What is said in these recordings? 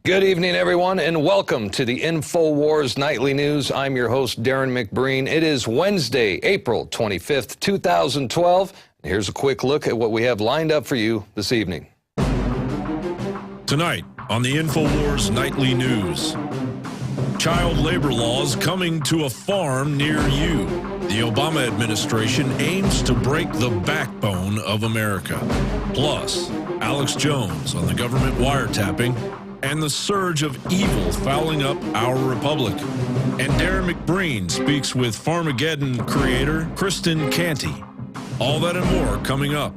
Good evening, everyone, and welcome to the Infowars Nightly News. I'm your host, Darrin McBreen. It is Wednesday, April 25th, 2012. Here's a quick look at what we have lined up for you this evening. Tonight on the Infowars Nightly News, child labor laws coming to a farm near you. The Obama administration aims to break the backbone of America. Plus, Alex Jones on the government wiretapping and the surge of evil fouling up our republic. And Darrin McBreen speaks with Farmageddon creator Kristin Canty. All that and more coming up.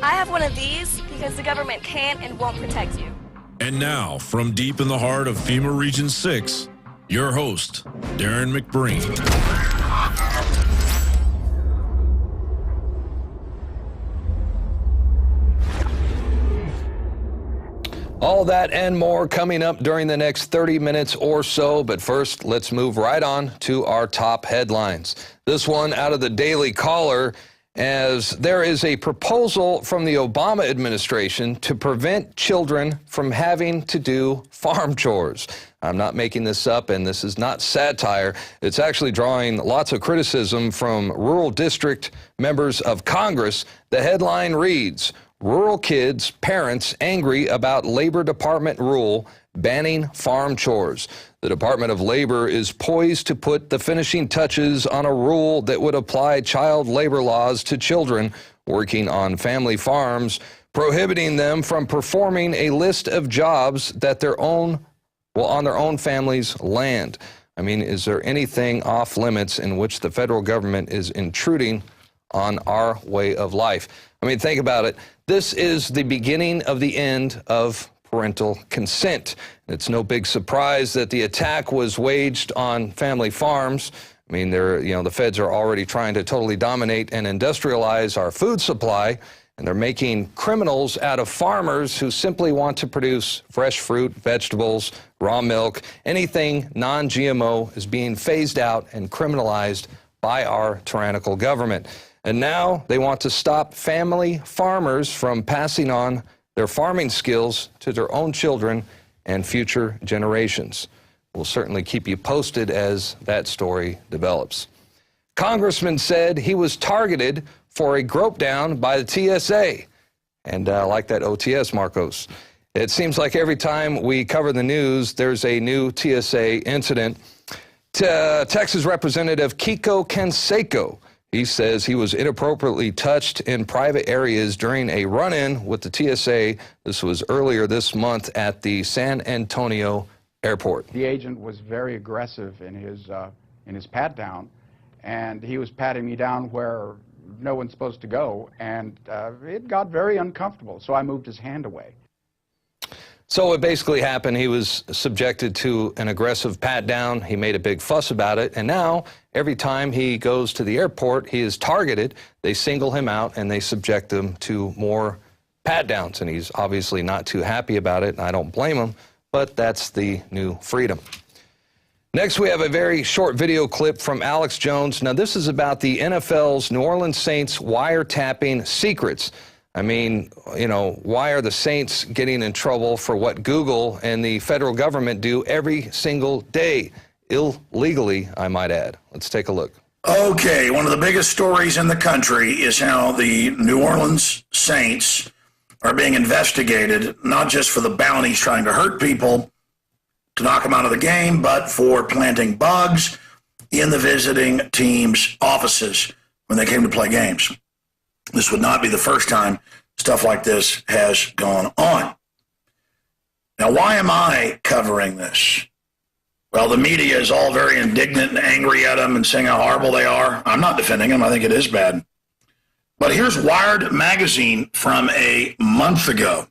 I have one of these because the government can't and won't protect you. And now, from deep in the heart of FEMA Region 6, your host, Darrin McBreen. All that and more coming up during the next 30 minutes or so. But first, let's move right on to our top headlines. This one out of the Daily Caller, as there is a proposal from the Obama administration to prevent children from having to do farm chores. I'm not making this up, and this is not satire. It's actually drawing lots of criticism from rural district members of Congress. The headline reads, "Rural kids' parents angry about Labor Department rule banning farm chores." The Department of Labor is poised to put the finishing touches on a rule that would apply child labor laws to children working on family farms, prohibiting them from performing a list of jobs that on their own family's land. I mean, is there anything off limits in which the federal government is intruding on our way of life? I mean, think about it. This is the beginning of the end of parental consent. It's no big surprise that the attack was waged on family farms. I mean, the feds are already trying to totally dominate and industrialize our food supply, and they're making criminals out of farmers who simply want to produce fresh fruit, vegetables, raw milk. Anything non-GMO is being phased out and criminalized by our tyrannical government. And now they want to stop family farmers from passing on their farming skills to their own children and future generations. We'll certainly keep you posted as that story develops. Congressman said he was targeted for a grope down by the TSA. And I like that OTS, Marcos. It seems like every time we cover the news, there's a new TSA incident. Texas Representative Kiko Canseco, he says he was inappropriately touched in private areas during a run-in with the TSA. This was earlier this month at the San Antonio airport. The agent was very aggressive in his pat down, and he was patting me down where no one's supposed to go, and it got very uncomfortable, so I moved his hand away. So what basically happened, he was subjected to an aggressive pat down. He made a big fuss about it. And now every time he goes to the airport, he is targeted. They single him out and they subject him to more pat downs. And he's obviously not too happy about it. And I don't blame him, but that's the new freedom. Next, we have a very short video clip from Alex Jones. Now, this is about the NFL's New Orleans Saints wiretapping secrets. I mean, why are the Saints getting in trouble for what Google and the federal government do every single day? Illegally, I might add. Let's take a look. Okay, one of the biggest stories in the country is how the New Orleans Saints are being investigated, not just for the bounties trying to hurt people, to knock them out of the game, but for planting bugs in the visiting team's offices when they came to play games. This would not be the first time stuff like this has gone on. Now, why am I covering this? Well, the media is all very indignant and angry at them and saying how horrible they are. I'm not defending them. I think it is bad. But here's Wired magazine from a month ago,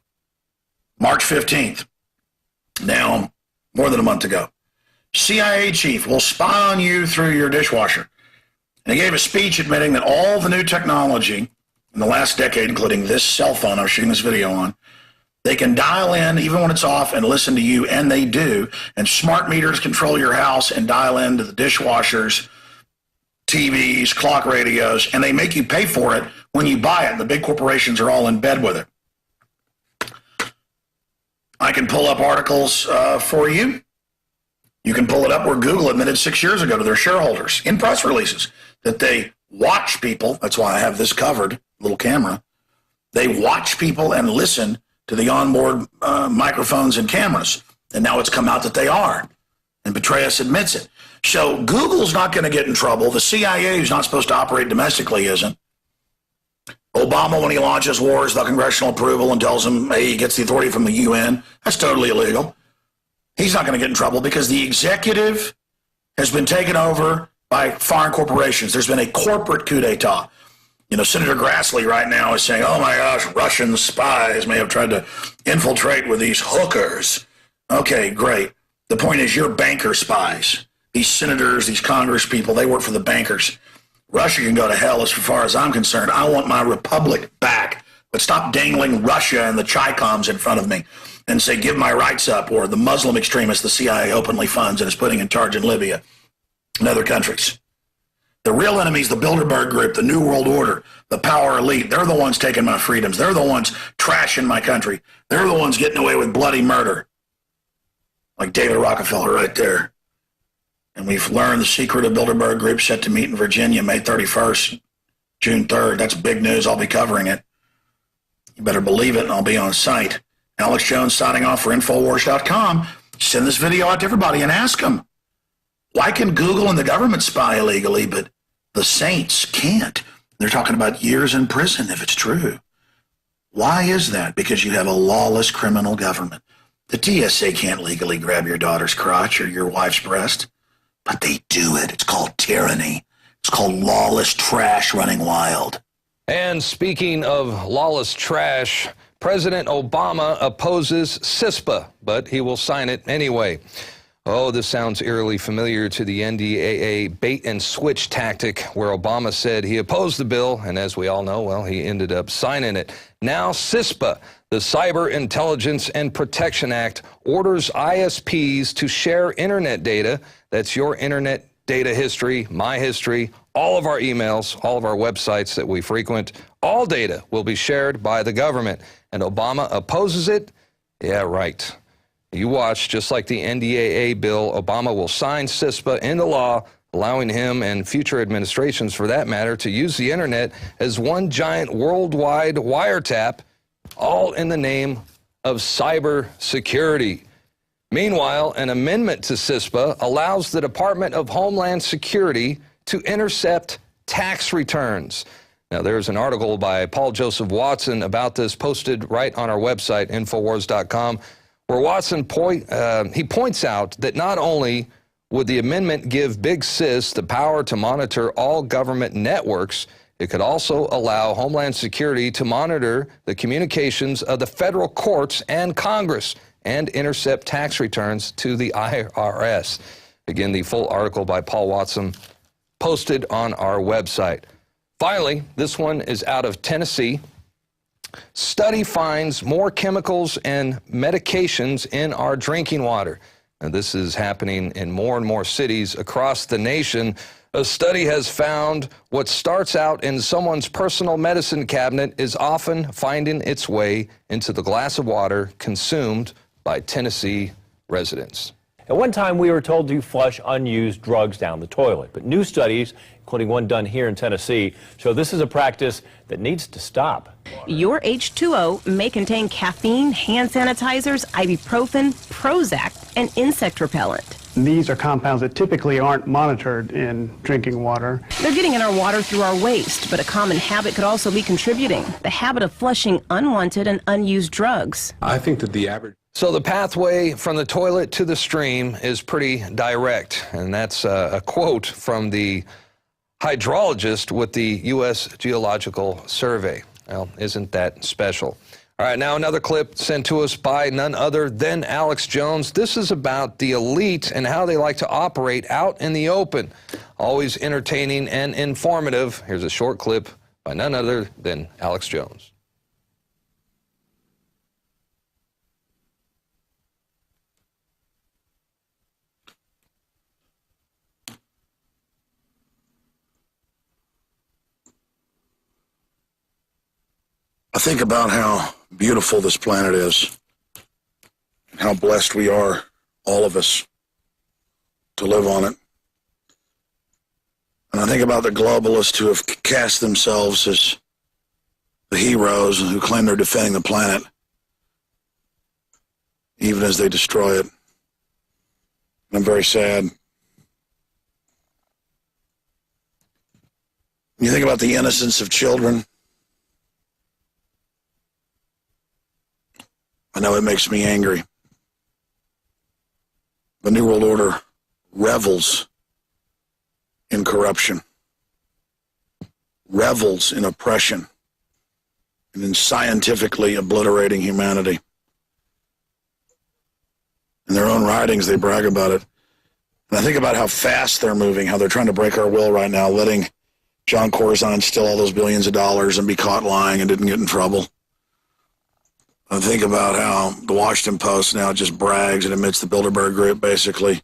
March 15th. Now, more than a month ago. CIA chief will spy on you through your dishwasher. And he gave a speech admitting that all the new technology in the last decade, including this cell phone I'm shooting this video on, they can dial in even when it's off and listen to you, and they do. And smart meters control your house and dial into the dishwashers, TVs, clock radios, and they make you pay for it when you buy it. The big corporations are all in bed with it. I can pull up articles for you. You can pull it up where Google admitted 6 years ago to their shareholders in press releases that they watch people. That's why I have this covered, little camera. They watch people and listen to the onboard microphones and cameras. And now it's come out that they are. And Petraeus admits it. So Google's not going to get in trouble. The CIA, who's not supposed to operate domestically, isn't. Obama, when he launches wars, the congressional approval and tells him, hey, he gets the authority from the UN. That's totally illegal. He's not going to get in trouble because the executive has been taken over by foreign corporations. There's been a corporate coup d'etat. You know, Senator Grassley right now is saying, oh my gosh, Russian spies may have tried to infiltrate with these hookers. Okay, great. The point is you're banker spies. These senators, these Congress people, they work for the bankers. Russia can go to hell as far as I'm concerned. I want my republic back. But stop dangling Russia and the Chi-Coms in front of me and say, give my rights up, or the Muslim extremists the CIA openly funds and is putting in charge in Libya and other countries. The real enemies, the Bilderberg Group, the New World Order, the power elite, they're the ones taking my freedoms. They're the ones trashing my country. They're the ones getting away with bloody murder. Like David Rockefeller right there. And we've learned the secret of Bilderberg Group set to meet in Virginia May 31st, June 3rd. That's big news. I'll be covering it. You better believe it, and I'll be on site. Alex Jones signing off for Infowars.com. Send this video out to everybody and ask them, why can Google and the government spy illegally, but the saints can't? They're talking about years in prison if it's true. Why is that? Because you have a lawless criminal government. The TSA can't legally grab your daughter's crotch or your wife's breast, but they do it. It's called tyranny. It's called lawless trash running wild. And speaking of lawless trash, President Obama opposes CISPA, but he will sign it anyway. Oh, this sounds eerily familiar to the NDAA bait-and-switch tactic where Obama said he opposed the bill, and as we all know, well, he ended up signing it. Now CISPA, the Cyber Intelligence and Protection Act, orders ISPs to share Internet data. That's your Internet data history, my history, all of our emails, all of our websites that we frequent. All data will be shared by the government. And Obama opposes it? Yeah, right. You watch, just like the NDAA bill, Obama will sign CISPA into law, allowing him and future administrations, for that matter, to use the Internet as one giant worldwide wiretap, all in the name of cyber security. Meanwhile, an amendment to CISPA allows the Department of Homeland Security to intercept tax returns. Now, there's an article by Paul Joseph Watson about this posted right on our website, Infowars.com, where Watson points out that not only would the amendment give Big Sis the power to monitor all government networks, it could also allow Homeland Security to monitor the communications of the federal courts and Congress and intercept tax returns to the IRS. Again, the full article by Paul Watson posted on our website. Finally, this one is out of Tennessee. Study finds more chemicals and medications in our drinking water. Now, this is happening in more and more cities across the nation. A study has found what starts out in someone's personal medicine cabinet is often finding its way into the glass of water consumed by Tennessee residents. At one time, we were told to flush unused drugs down the toilet, but new studies, including one done here in Tennessee, show this is a practice that needs to stop. Your H2O may contain caffeine, hand sanitizers, ibuprofen, Prozac, and insect repellent. These are compounds that typically aren't monitored in drinking water. They're getting in our water through our waste, but a common habit could also be contributing. The habit of flushing unwanted and unused drugs. I think that the average... So the pathway from the toilet to the stream is pretty direct, and that's a quote from the hydrologist with the U.S. Geological Survey. Well, isn't that special? All right, now another clip sent to us by none other than Alex Jones. This is about the elite and how they like to operate out in the open. Always entertaining and informative. Here's a short clip by none other than Alex Jones. I think about how beautiful this planet is. and how blessed we are, all of us, to live on it. And I think about the globalists who have cast themselves as the heroes and who claim they're defending the planet, even as they destroy it. I'm very sad. You think about the innocence of children. I know it makes me angry. The New World Order revels in corruption, revels in oppression, and in scientifically obliterating humanity. In their own writings, they brag about it. And I think about how fast they're moving, how they're trying to break our will right now, letting John Corzine steal all those billions of dollars and be caught lying and didn't get in trouble. I think about how the Washington Post now just brags and admits the Bilderberg Group basically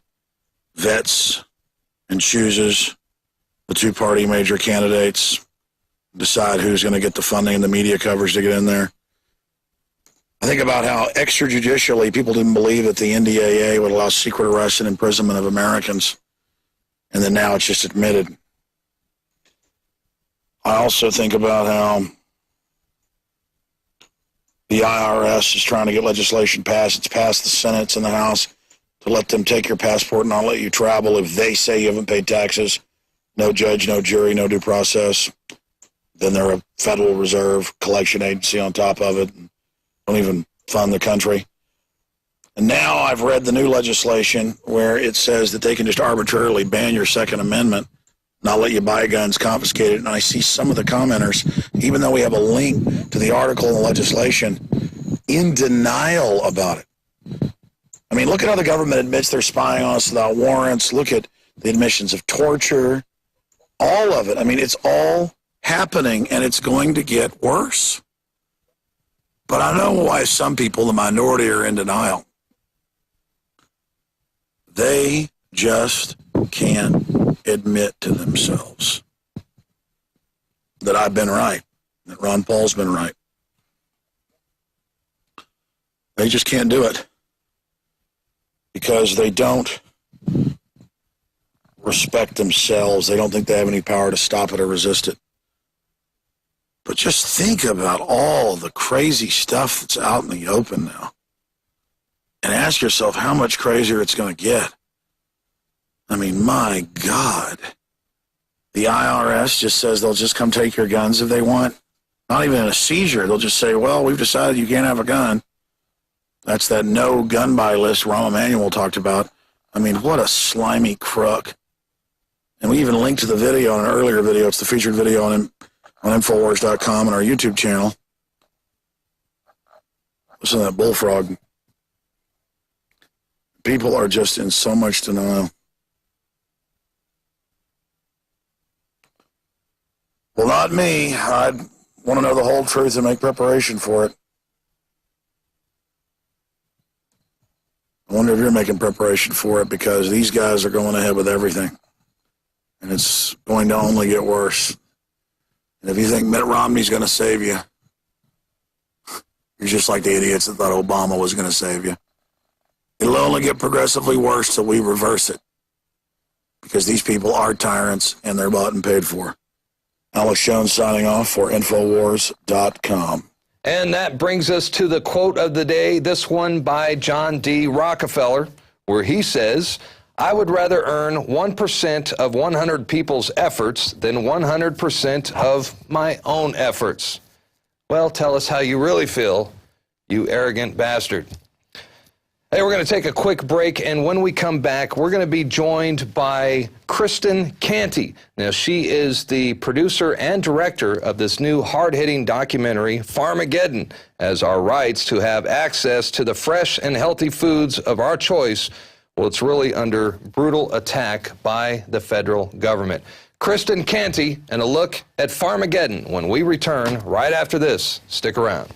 vets and chooses the two-party major candidates, decide who's going to get the funding and the media coverage to get in there. I think about how extrajudicially people didn't believe that the NDAA would allow secret arrest and imprisonment of Americans, and then now it's just admitted. I also think about how the IRS is trying to get legislation passed. It's passed the Senate, it's in the House, to let them take your passport and not let you travel if they say you haven't paid taxes. No judge, no jury, no due process. Then they're a Federal Reserve collection agency on top of it. Don't even fund the country. And now I've read the new legislation where it says that they can just arbitrarily ban your Second Amendment, not let you buy guns, confiscate it. And I see some of the commenters, even though we have a link to the article in the legislation, in denial about it. I mean, look at how the government admits they're spying on us without warrants. Look at the admissions of torture, all of it. I mean, it's all happening, and it's going to get worse. But I know why some people, the minority, are in denial. They just can't admit to themselves that I've been right, that Ron Paul's been right. They just can't do it because they don't respect themselves. They don't think they have any power to stop it or resist it. But just think about all the crazy stuff that's out in the open now. And ask yourself how much crazier it's going to get. I mean, my God. The IRS just says they'll just come take your guns if they want. Not even in a seizure. They'll just say, well, we've decided you can't have a gun. That's that no gun buy list Rahm Emanuel talked about. I mean, what a slimy crook. And we even linked to the video in an earlier video. It's the featured video on Infowars.com and our YouTube channel. Listen to that bullfrog. People are just in so much denial. Well, not me. I want to know the whole truth and make preparation for it. I wonder if you're making preparation for it, because these guys are going ahead with everything. And it's going to only get worse. And if you think Mitt Romney's going to save you, you're just like the idiots that thought Obama was going to save you. It'll only get progressively worse till we reverse it. Because these people are tyrants and they're bought and paid for. Alex Jones signing off for Infowars.com. And that brings us to the quote of the day, this one by John D. Rockefeller, where he says, I would rather earn 1% of 100 people's efforts than 100% of my own efforts. Well, tell us how you really feel, you arrogant bastard. Hey, we're going to take a quick break, and when we come back, we're going to be joined by Kristin Canty. Now, she is the producer and director of this new hard-hitting documentary, Farmageddon, as our rights to have access to the fresh and healthy foods of our choice, well, it's really under brutal attack by the federal government. Kristin Canty and a look at Farmageddon when we return right after this. Stick around.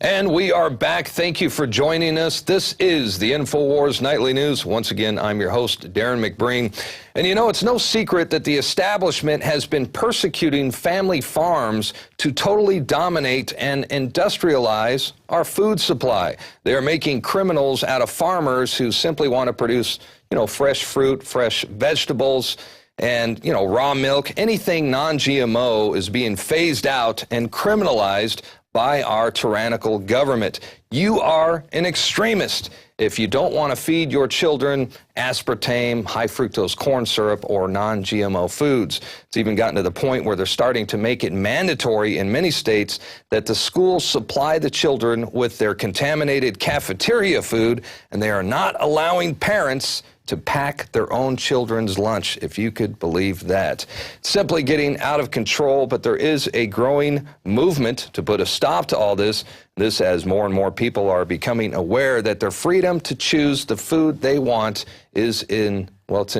And we are back. Thank you for joining us. This is the Infowars Nightly News. Once again, I'm your host, Darrin McBreen. And you know, it's no secret that the establishment has been persecuting family farms to totally dominate and industrialize our food supply. They are making criminals out of farmers who simply want to produce, fresh fruit, fresh vegetables, and, raw milk. Anything non-GMO is being phased out and criminalized by our tyrannical government. You are an extremist if you don't want to feed your children aspartame, high fructose corn syrup, or non-GMO foods. It's even gotten to the point where they're starting to make it mandatory in many states that the schools supply the children with their contaminated cafeteria food, and they are not allowing parents to pack their own children's lunch, if you could believe that. It's simply getting out of control, but there is a growing movement to put a stop to all this. This as more and more people are becoming aware that their freedom to choose the food they want is in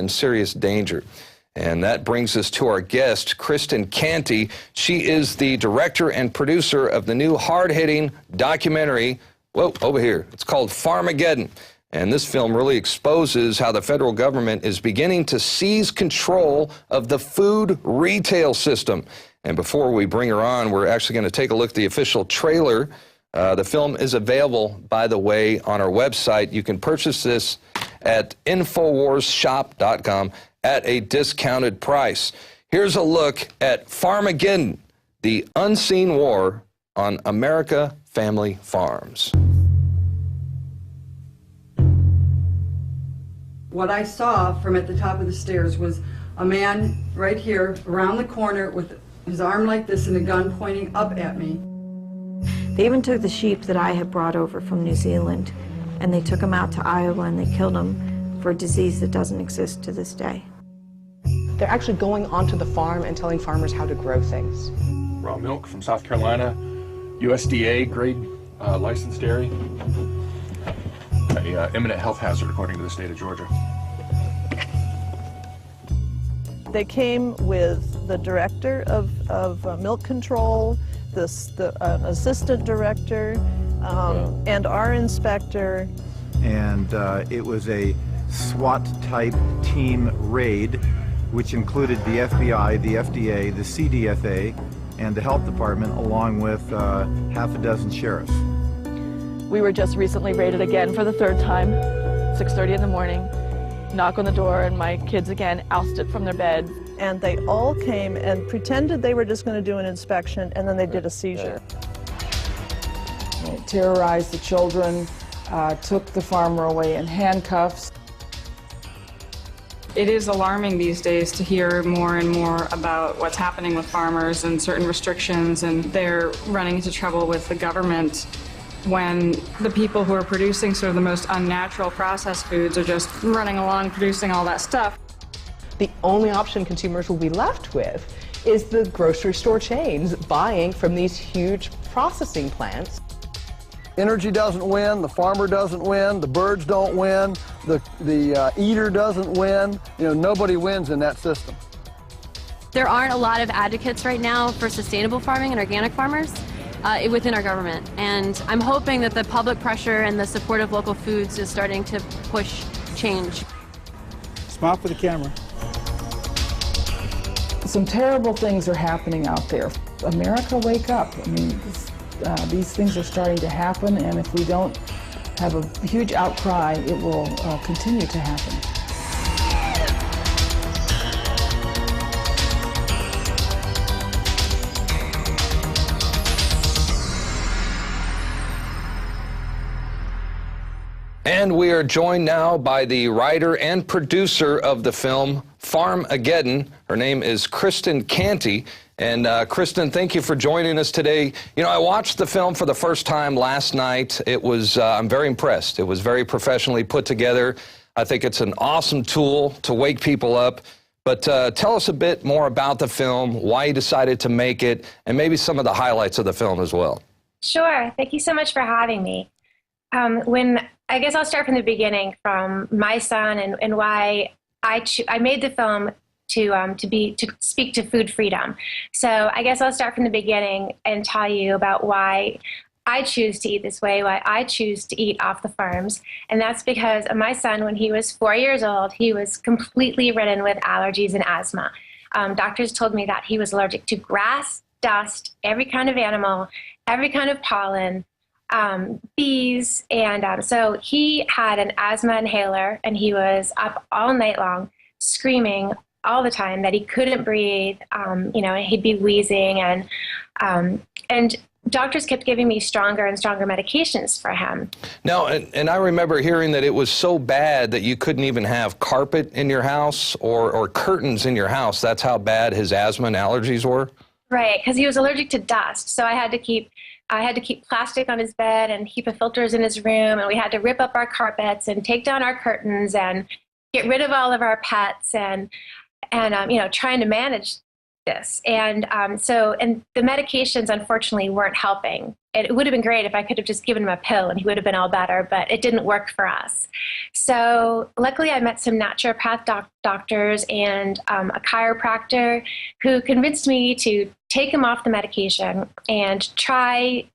serious danger. And that brings us to our guest, Kristin Canty. She is the director and producer of the new hard-hitting documentary, over here. It's called Farmageddon. And this film really exposes how the federal government is beginning to seize control of the food retail system. And before we bring her on, we're actually going to take a look at the official trailer. The film is available, by the way, on our website. You can purchase this at InfoWarsShop.com at a discounted price. Here's a look at Farmageddon, the unseen war on America family farms. What I saw from at the top of the stairs was a man right here around the corner with his arm like this and a gun pointing up at me. They even took the sheep that I had brought over from New Zealand and they took them out to Iowa and they killed them for a disease that doesn't exist to this day. They're actually going onto the farm and telling farmers how to grow things. Raw milk from South Carolina, USDA grade licensed dairy. An imminent health hazard according to the state of Georgia. They came with the director of milk control, the assistant director, and our inspector. And it was a SWAT-type team raid, which included the FBI, the FDA, the CDFA, and the health department, along with half a dozen sheriffs. We were just recently raided again for the third time, 6:30 in the morning. Knock on the door and my kids again ousted from their bed. And they all came and pretended they were just going to do an inspection, and then they did a seizure. They terrorized the children, took the farmer away in handcuffs. It is alarming these days to hear more and more about what's happening with farmers and certain restrictions, and they're running into trouble with the government when the people who are producing sort of the most unnatural processed foods are just running along producing all that stuff. The only option consumers will be left with is the grocery store chains buying from these huge processing plants. Energy doesn't win, the farmer doesn't win, the birds don't win, the eater doesn't win. Nobody wins in that system. There aren't a lot of advocates right now for sustainable farming and organic farmers within our government, and I'm hoping that the public pressure and the support of local foods is starting to push change. Smile for the camera. Some terrible things are happening out there. America, wake up. I mean, these things are starting to happen, and if we don't have a huge outcry, it will continue to happen. And we are joined now by the writer and producer of the film Farmageddon. Her name is Kristin Canty. And Kristin, thank you for joining us today. I watched the film for the first time last night. It was, I'm very impressed. It was very professionally put together. I think it's an awesome tool to wake people up. But tell us a bit more about the film, why you decided to make it, and maybe some of the highlights of the film as well. Sure. Thank you so much for having me. I guess I'll start from the beginning, from my son and why I made the film to speak to food freedom. So I guess I'll start from the beginning and tell you about why I choose to eat this way, why I choose to eat off the farms. And that's because my son, when he was 4 years old, he was completely ridden with allergies and asthma. Doctors told me that he was allergic to grass, dust, every kind of animal, every kind of pollen, bees. And so he had an asthma inhaler, and he was up all night long screaming all the time that he couldn't breathe. He'd be wheezing, and doctors kept giving me stronger and stronger medications for him. Now, and I remember hearing that it was so bad that you couldn't even have carpet in your house or curtains in your house. That's how bad his asthma and allergies were? Right, because he was allergic to dust. So I had to keep plastic on his bed and HEPA filters in his room, and we had to rip up our carpets and take down our curtains and get rid of all of our pets and trying to manage this. And the medications, unfortunately, weren't helping. It would have been great if I could have just given him a pill and he would have been all better, but it didn't work for us. So luckily I met some naturopath doctors and a chiropractor who convinced me to take him off the medication and try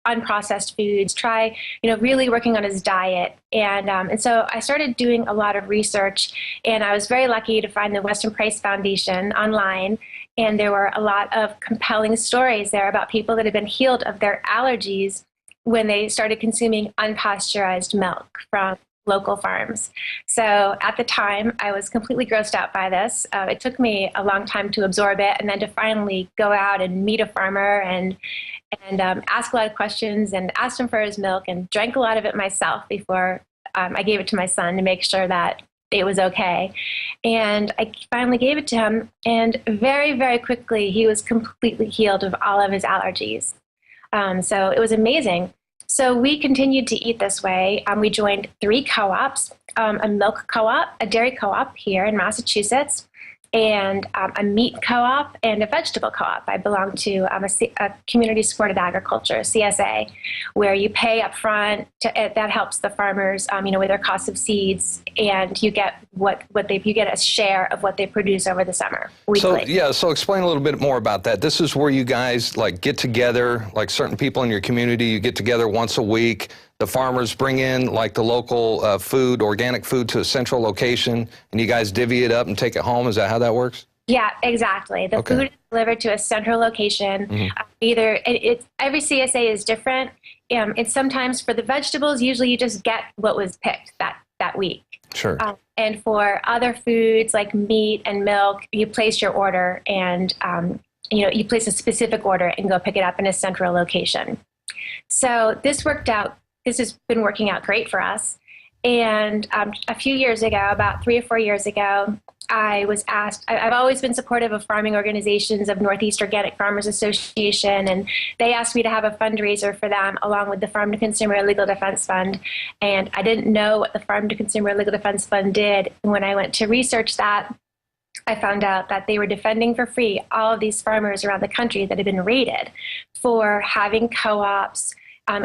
unprocessed foods, try really working on his diet. And so I started doing a lot of research, and I was very lucky to find the Weston Price Foundation online. And there were a lot of compelling stories there about people that had been healed of their allergies when they started consuming unpasteurized milk from local farms. So at the time, I was completely grossed out by this. It took me a long time to absorb it, and then to finally go out and meet a farmer and ask a lot of questions and asked him for his milk and drank a lot of it myself before I gave it to my son to make sure that it was okay. And I finally gave it to him, and very, very quickly, he was completely healed of all of his allergies. So it was amazing. So we continued to eat this way. We joined 3 co-ops, a milk co-op, a dairy co-op here in Massachusetts, and a meat co-op and a vegetable co-op. I belong to a community supported agriculture, CSA, where you pay up front. That helps the farmers, with their cost of seeds, and you get you get a share of what they produce over the summer weekly. So explain a little bit more about that. This is where you guys get together, like certain people in your community, you get together once a week. The farmers bring in the local food, organic food, to a central location, and you guys divvy it up and take it home. Is that how that works? Yeah, exactly. The food is delivered to a central location. Mm-hmm. Every CSA is different. It's sometimes for the vegetables, usually you just get what was picked that week. Sure. And for other foods like meat and milk, you place your order, and you place a specific order and go pick it up in a central location. So this worked out. This has been working out great for us. And a few years ago, about 3 or 4 years ago, I was asked, I've always been supportive of farming organizations of Northeast Organic Farmers Association, and they asked me to have a fundraiser for them along with the Farm to Consumer Legal Defense Fund. And I didn't know what the Farm to Consumer Legal Defense Fund did. And when I went to research that, I found out that they were defending for free all of these farmers around the country that had been raided for having co-ops,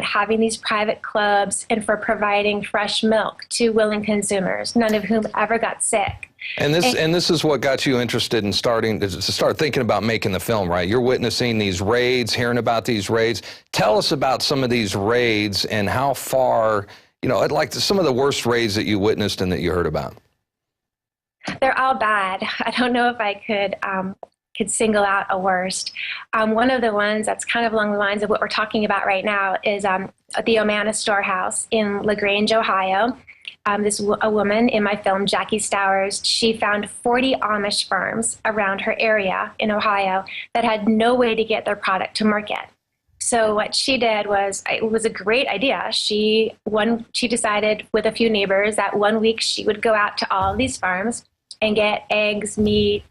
having these private clubs, and for providing fresh milk to willing consumers, none of whom ever got sick. And this is what got you interested in starting to start thinking about making the film, right? You're witnessing these raids, hearing about these raids. Tell us about some of these raids and how far, some of the worst raids that you witnessed and that you heard about. They're all bad. I don't know if I could single out a worst. One of the ones that's kind of along the lines of what we're talking about right now is the Omana Storehouse in LaGrange, Ohio. A woman in my film, Jackie Stowers, she found 40 Amish farms around her area in Ohio that had no way to get their product to market. So what she did was, it was a great idea. She decided with a few neighbors that one week she would go out to all of these farms and get eggs, meat,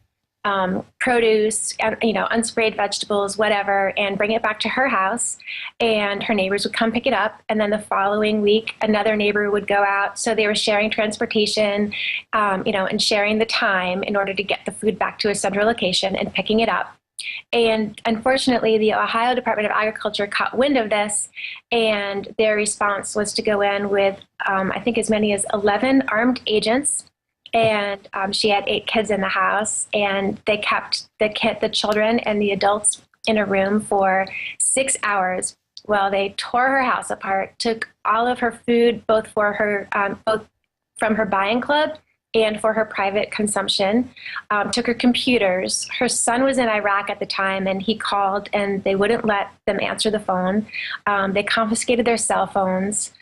produce, unsprayed vegetables, whatever, and bring it back to her house, and her neighbors would come pick it up. And then the following week, another neighbor would go out. So they were sharing transportation, and sharing the time in order to get the food back to a central location and picking it up. And unfortunately, the Ohio Department of Agriculture caught wind of this, and their response was to go in with, I think, as many as 11 armed agents. And she had 8 kids in the house, and they kept the children and the adults in a room for 6 hours Well, they tore her house apart, took all of her food, both for her, both from her buying club and for her private consumption, took her computers. Her son was in Iraq at the time, and he called, and they wouldn't let them answer the phone. They confiscated their cell phones,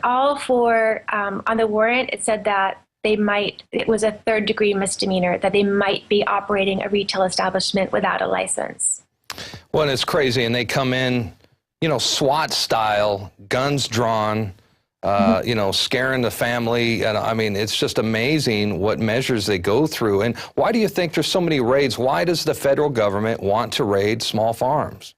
all for, on the warrant, it said that it was a third-degree misdemeanor, that they might be operating a retail establishment without a license. Well, and it's crazy, and they come in, you know, SWAT style, guns drawn, you know, scaring the family. And I mean, it's just amazing what measures they go through. And why do you think there's so many raids? Why does the federal government want to raid small farms?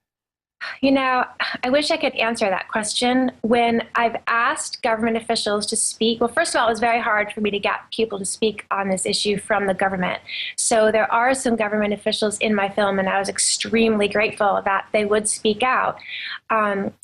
You know, I wish I could answer that question. When I've asked government officials to speak, well, first of all, it was very hard for me to get people to speak on this issue from the government. So there are some government officials in my film, and I was extremely grateful that they would speak out.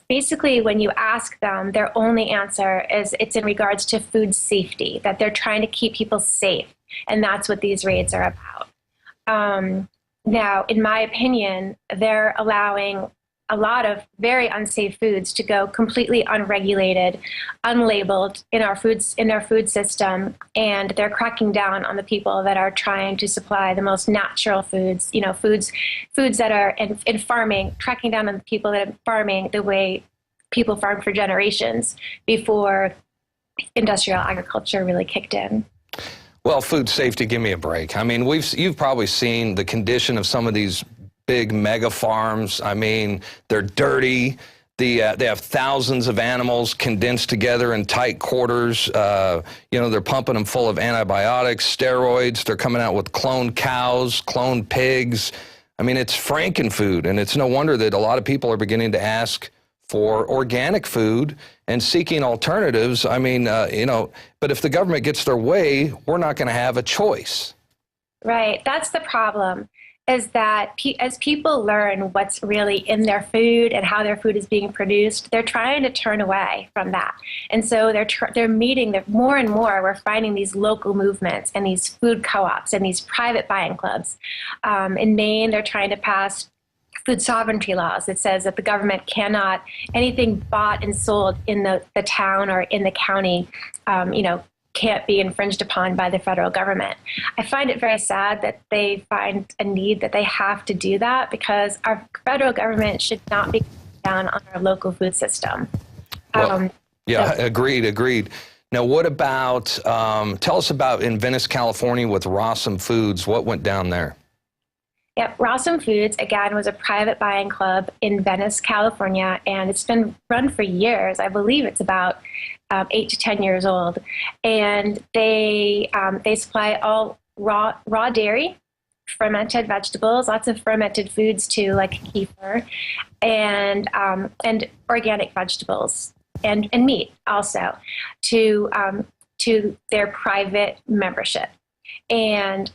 Basically, when you ask them, their only answer is it's in regards to food safety, that they're trying to keep people safe, and that's what these raids are about. Now, in my opinion, they're allowing a lot of very unsafe foods to go completely unregulated, unlabeled in our food system, and they're cracking down on the people that are trying to supply the most natural foods, you know, foods that are in farming, cracking down on the people that are farming the way people farmed for generations before industrial agriculture really kicked in. Well, food safety, give me a break. I mean, you've probably seen the condition of some of these big mega farms. I mean, they're dirty. They have thousands of animals condensed together in tight quarters. You know, they're pumping them full of antibiotics, steroids. They're coming out with cloned cows, cloned pigs. I mean, it's frankenfood, and it's no wonder that a lot of people are beginning to ask for organic food and seeking alternatives. I mean, you know, but if the government gets their way, we're not going to have a choice. Right. That's the problem. Is that as people learn what's really in their food and how their food is being produced, they're trying to turn away from that. And so they're meeting more and more. We're finding these local movements and these food co-ops and these private buying clubs. In Maine, they're trying to pass food sovereignty laws that says that the government cannot, anything bought and sold in the town or in the county, you know, can't be infringed upon by the federal government. I find it very sad that they find a need that they have to do that, because our federal government should not be down on our local food system. Well, yeah, agreed. Now, what about, tell us about in Venice, California with Rossum Foods. What went down there? Yep, Rossum Foods, again, was a private buying club in Venice, California, and it's been run for years. I believe it's about 8 to 10 years old. And they supply all raw dairy, fermented vegetables, lots of fermented foods too, like kefir, and organic vegetables and meat also to their private membership. And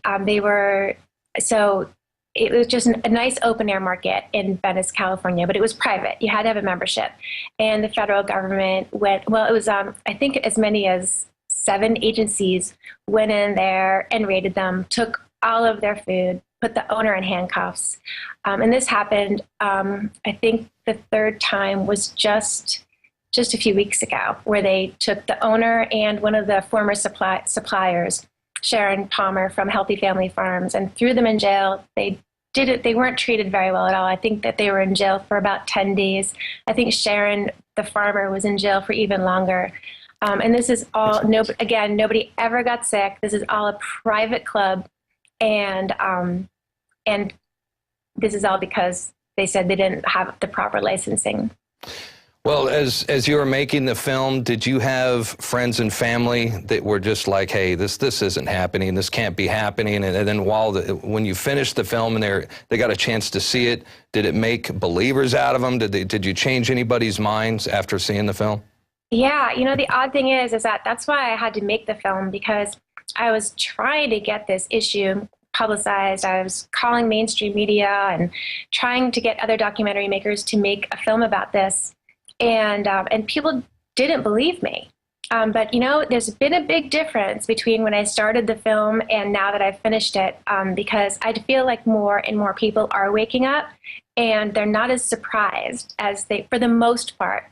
it was just a nice open-air market in Venice, California, but it was private. You had to have a membership. And the federal government went, well, it was, I think as many as 7 agencies went in there and raided them, took all of their food, put the owner in handcuffs. And this happened, I think the third time was just a few weeks ago, where they took the owner and one of the former suppliers, Sharon Palmer from Healthy Family Farms, and threw them in jail. They weren't treated very well at all. I think that they were in jail for about 10 days. I think Sharon, the farmer, was in jail for even longer. And this is all, nobody ever got sick. This is all a private club. And this is all because they said they didn't have the proper licensing. Well, as you were making the film, did you have friends and family that were just like, hey, this isn't happening, this can't be happening? And then when you finished the film and they got a chance to see it, did it make believers out of them? Did you change anybody's minds after seeing the film? Yeah, you know, the odd thing is that that's why I had to make the film, because I was trying to get this issue publicized. I was calling mainstream media and trying to get other documentary makers to make a film about this. And people didn't believe me. But, you know, there's been a big difference between when I started the film and now that I've finished it, because I feel like more and more people are waking up and they're not as surprised as for the most part,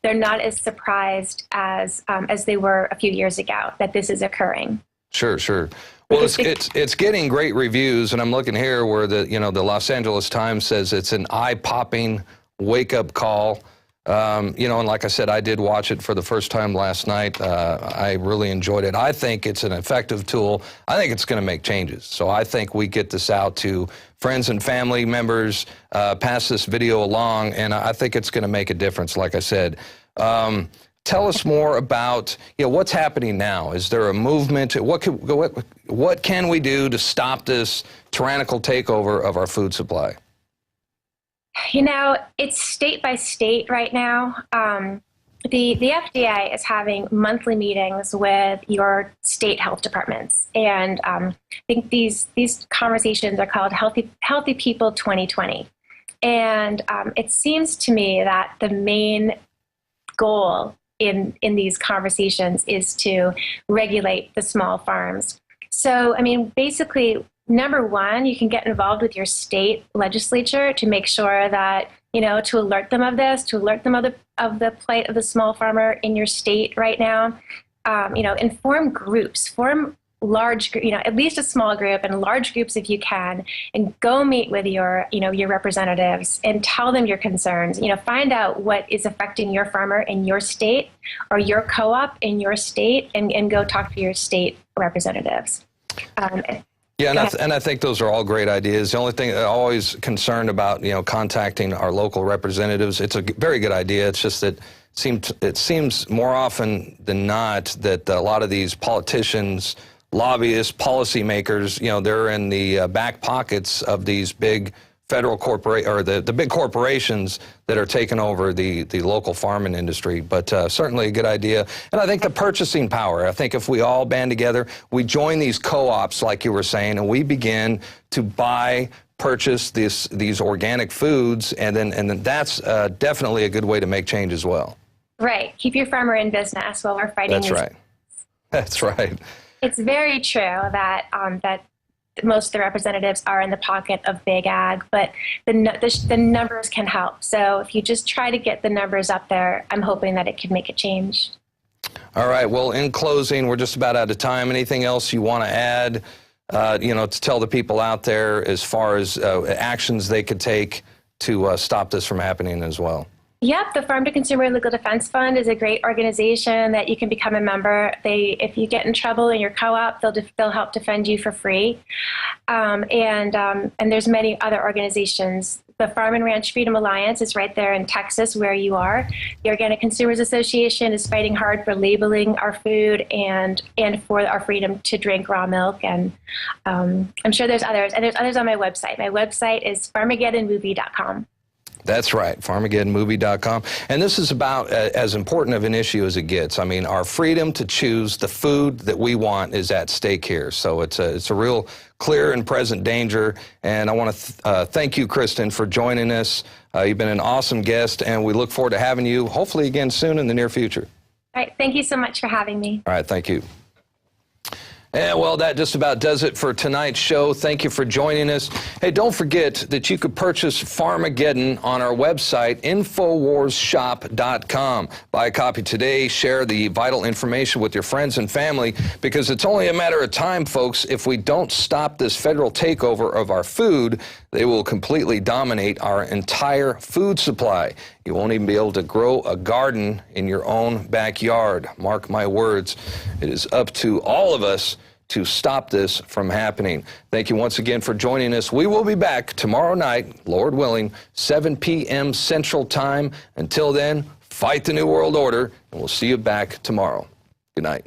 they're not as surprised as they were a few years ago that this is occurring. Sure, sure. Well, it's getting great reviews, and I'm looking here where the Los Angeles Times says it's an eye-popping wake-up call. And like I said, I did watch it for the first time last night. I really enjoyed it. I think it's an effective tool. I think it's going to make changes. So I think we get this out to friends and family members, pass this video along, and I think it's going to make a difference, like I said. Tell us more about what's happening now. Is there a movement? What can we do to stop this tyrannical takeover of our food supply? It's state by state right now. The FDA is having monthly meetings with your state health departments, and I think these conversations are called Healthy People 2020. And it seems to me that the main goal in these conversations is to regulate the small farms. So, basically, number one, you can get involved with your state legislature to make sure that, to alert them of this, to alert them of the plight of the small farmer in your state right now. Inform groups, form large, at least a small group and large groups if you can, and go meet with your representatives and tell them your concerns. Find out what is affecting your farmer in your state or your co-op in your state, and go talk to your state representatives. Yeah, and I think those are all great ideas. The only thing I'm always concerned about, contacting our local representatives, it's a very good idea. It's just that it seems more often than not that a lot of these politicians, lobbyists, policymakers, they're in the back pockets of these big federal the big corporations that are taking over the local farming industry. But certainly a good idea. And I think the purchasing power, I think if we all band together, we join these co-ops, like you were saying, and we begin to purchase these organic foods, and then that's definitely a good way to make change as well. Right. Keep your farmer in business while we're fighting. That's right. That's right. It's very true that that most of the representatives are in the pocket of big ag, but the numbers can help. So if you just try to get the numbers up there, I'm hoping that it can make a change. All right. Well, in closing, we're just about out of time. Anything else you want to add, to tell the people out there as far as actions they could take to stop this from happening as well? Yep, the Farm to Consumer Legal Defense Fund is a great organization that you can become a member. If you get in trouble in your co-op, they'll help defend you for free. And there's many other organizations. The Farm and Ranch Freedom Alliance is right there in Texas, where you are. The Organic Consumers Association is fighting hard for labeling our food and for our freedom to drink raw milk. And I'm sure there's others. And there's others on my website. My website is farmageddonmovie.com. That's right, farmageddonmovie.com. And this is about as important of an issue as it gets. Our freedom to choose the food that we want is at stake here. So it's a real clear and present danger. And I want to thank you, Kristin, for joining us. You've been an awesome guest, and we look forward to having you hopefully again soon in the near future. All right, thank you so much for having me. All right, thank you. And well, that just about does it for tonight's show. Thank you for joining us. Hey, don't forget that you could purchase Farmageddon on our website, Infowarsshop.com. Buy a copy today. Share the vital information with your friends and family, because it's only a matter of time, folks. If we don't stop this federal takeover of our food, they will completely dominate our entire food supply. You won't even be able to grow a garden in your own backyard. Mark my words. It is up to all of us to stop this from happening. Thank you once again for joining us. We will be back tomorrow night, Lord willing, 7 p.m. Central Time. Until then, fight the New World Order, and we'll see you back tomorrow. Good night.